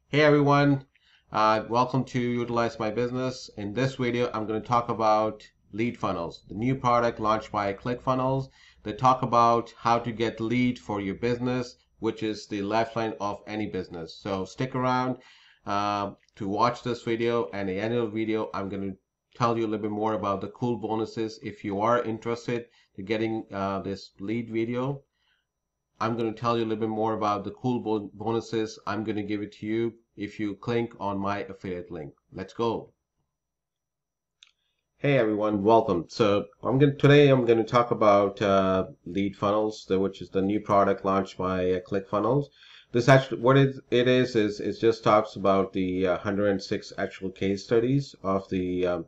Hey everyone, welcome to Utilize My Business. In this video, I'm going to talk about lead funnels, the new product launched by Clickfunnels. They talk about how to get lead for your business, which is the lifeline of any business. So stick around to watch this video, and at the end of the video, I'm going to tell you a little bit more about the cool bonuses. If you are interested in getting this lead video, I'm going to tell you a little bit more about the cool bonuses. I'm going to give it to you if you click on my affiliate link. Let's go. Hey everyone, welcome. So today I'm going to talk about lead funnels, which is the new product launched by Clickfunnels. This actually, what it is it just talks about the 106 actual case studies of the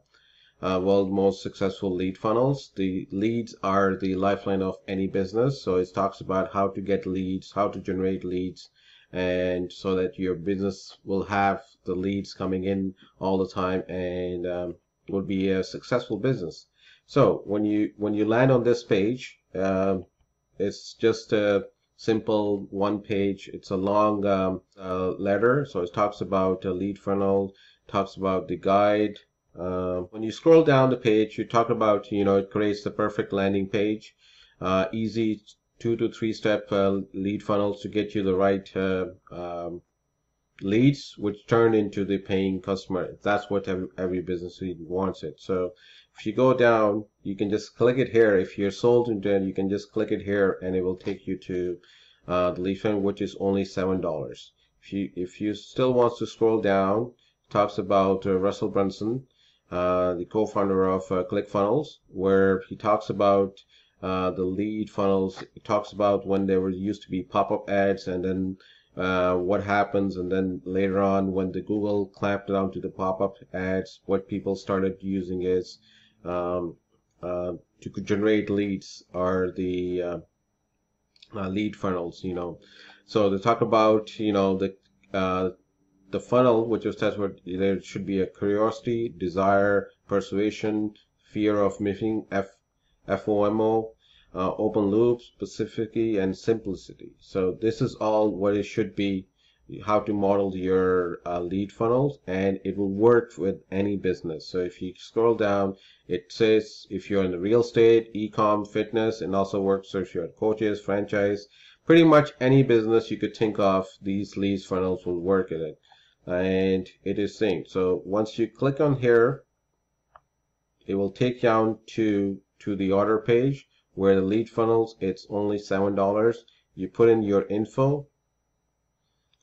world's most successful lead funnels. The leads are the lifeline of any business. So it talks about how to get leads, how to generate leads, and so that your business will have the leads coming in all the time and will be a successful business. So when you land on this page, it's just a simple one page. It's a long letter. So it talks about a lead funnel, talks about the guide. When you scroll down the page, you talk about, it creates the perfect landing page, easy 2 to 3 step lead funnels to get you the right leads, which turn into the paying customer. That's what every business lead wants it. So if you go down, you can just click it here. If you're sold into it, you can just click it here and it will take you to the lead funnel, which is only $7. If you still want to scroll down, it talks about Russel Brunson, the co-founder of Clickfunnels, where he talks about the lead funnels. It talks about when there used to be pop-up ads, and then what happens, and then later on when the Google clamped down to the pop-up ads, what people started using is to generate leads are the lead funnels. So they talk about the funnel, which is that's what there should be: a curiosity, desire, persuasion, fear of missing, FOMO, open loop, specificity, and simplicity. So this is all what it should be, how to model your lead funnels, and it will work with any business. So if you scroll down, it says if you're in the real estate, e-com, fitness, and also works if you're coaches, franchise, pretty much any business you could think of, these lead funnels will work in it. And it is synced. So once you click on here, it will take you down to the order page where the lead funnels, it's only $7. You put in your info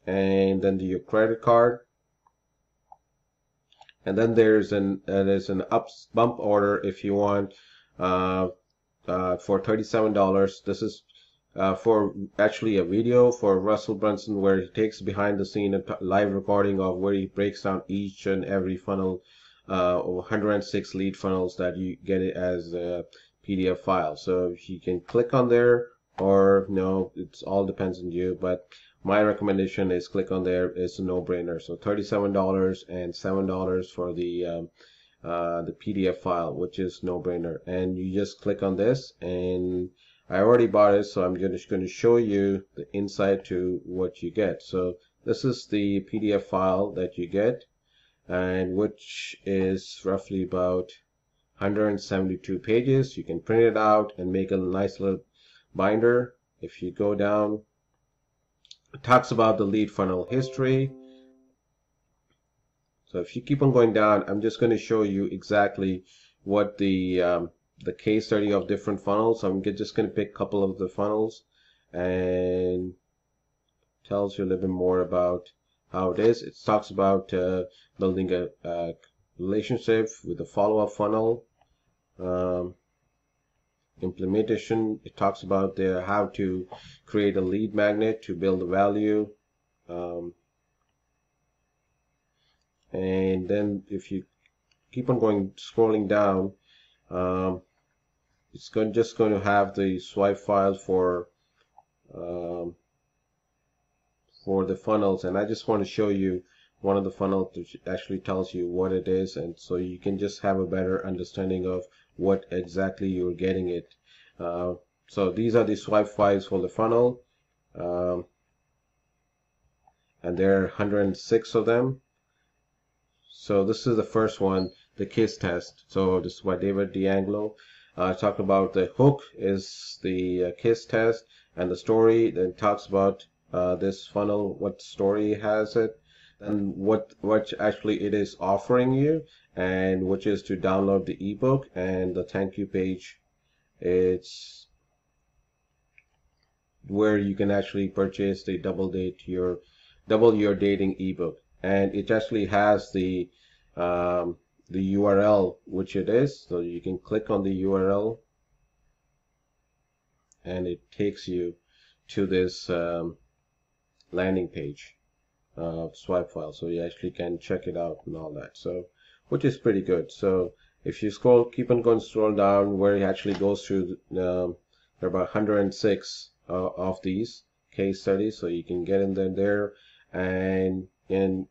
and then your credit card, and then there's an bump order if you want for $37. This is for actually a video for Russel Brunson, where he takes behind the scene a live recording of where he breaks down each and every funnel, 106 lead funnels that you get it as a PDF file. So you can click on there, or no, it's all depends on you, but my recommendation is click on there. It's a no-brainer. So $37 and $7 for the PDF file, which is no-brainer. And you just click on this, and I already bought it, so I'm just going to show you the insight to what you get. So this is the PDF file that you get, and which is roughly about 172 pages. You can print it out and make a nice little binder. If you go down, it talks about the lead funnel history. So if you keep on going down, I'm just going to show you exactly what the case study of different funnels. So I'm just going to pick a couple of the funnels, and tells you a little bit more about how it is. It talks about building a relationship with a follow-up funnel. Implementation, it talks about how to create a lead magnet to build a value. And then if you keep on scrolling down, it's just going to have the swipe file for the funnels, and I just want to show you one of the funnels that actually tells you what it is, and so you can just have a better understanding of what exactly you're getting it. So these are the swipe files for the funnel, and there are 106 of them. So this is the first one, the case test. So this is by David D'Angelo. Talk about the hook is the case test, and the story then talks about this funnel, what story has it, and what actually it is offering you, and which is to download the ebook, and the thank you page. It's where you can actually purchase the double your dating ebook, and it actually has the URL which it is, so you can click on the URL and it takes you to this landing page swipe file, so you actually can check it out and all that, so which is pretty good. So if you keep on going, scroll down where it actually goes through there are about 106 of these case studies, so you can get in there and he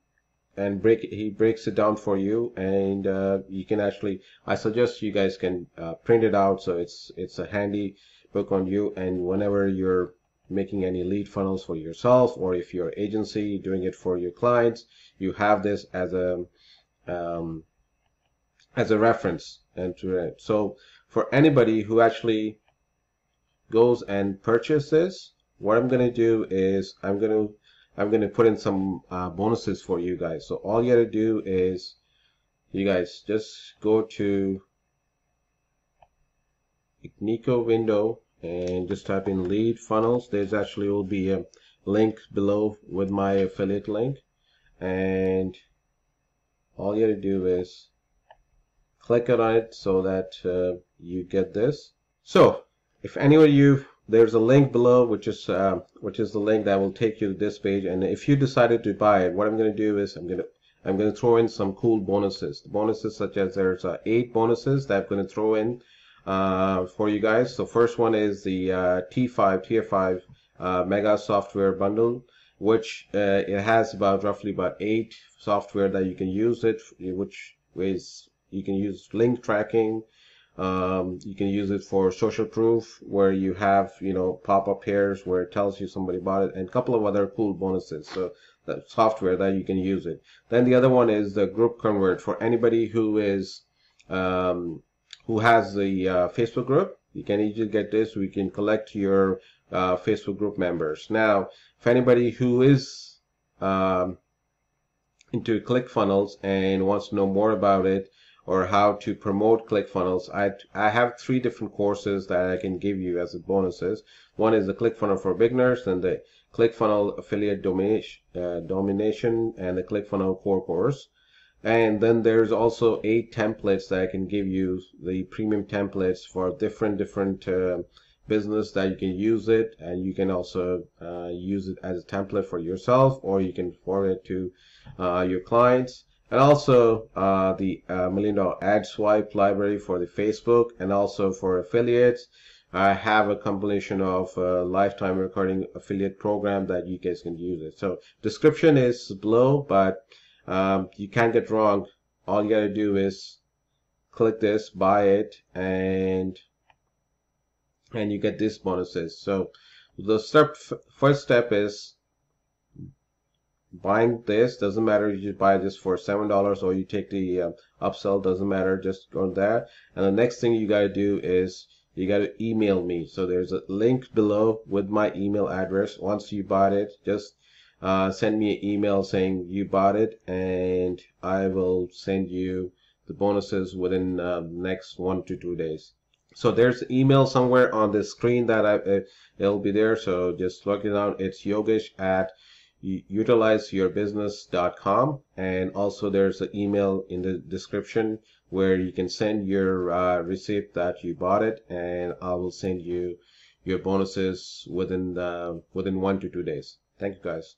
breaks it down for you, and you can actually, I suggest you guys can print it out, so it's a handy book on you, and whenever you're making any lead funnels for yourself, or if you're agency doing it for your clients, you have this as a reference. And so for anybody who actually goes and purchases, what I'm going to do is I'm going to put in some bonuses for you guys. So all you got to do is you guys just go to Nico window and just type in lead funnels. There's actually will be a link below with my affiliate link, and all you got to do is click on it so that you get this. So if any of you, there's a link below which is the link that will take you to this page, and if you decided to buy it, what I'm going to do is I'm going to throw in some cool bonuses. The bonuses, such as there's 8 bonuses that I'm going to throw in for you guys. So first one is the tier 5 mega software bundle, which it has roughly about 8 software that you can use it, which is you can use link tracking. You can use it for social proof, where you have pop-up pairs where it tells you somebody bought it, and a couple of other cool bonuses. So that software that you can use it. Then the other one is the group convert for anybody who is who has the Facebook group. You can easily get this. We can collect your Facebook group members. Now, for anybody who is into ClickFunnels and wants to know more about it, or how to promote ClickFunnels, I have 3 different courses that I can give you as bonuses. One is the ClickFunnels for beginners, then the ClickFunnels affiliate domination, and the ClickFunnels core course. And then there's also 8 templates that I can give you, the premium templates for different business that you can use it, and you can also use it as a template for yourself, or you can forward it to your clients. And also the $1 Million Ad Swipe library for the Facebook, and also for affiliates. I have a compilation of lifetime recording affiliate program that you guys can use it. So description is below, but you can't get wrong. All you gotta do is click this, buy it, and you get these bonuses. So the first step is buying this. Doesn't matter if you buy this for $7 or you take the upsell, doesn't matter, just go there. And the next thing you gotta do is you gotta email me. So there's a link below with my email address. Once you bought it, just send me an email saying you bought it, and I will send you the bonuses within next 1 to 2 days. So there's an email somewhere on the screen that it'll be there, so just look it out. It's yogesh@utilizeyourbusiness.com, and also there's an email in the description where you can send your receipt that you bought it, and I will send you your bonuses within 1 to 2 days. Thank you, guys.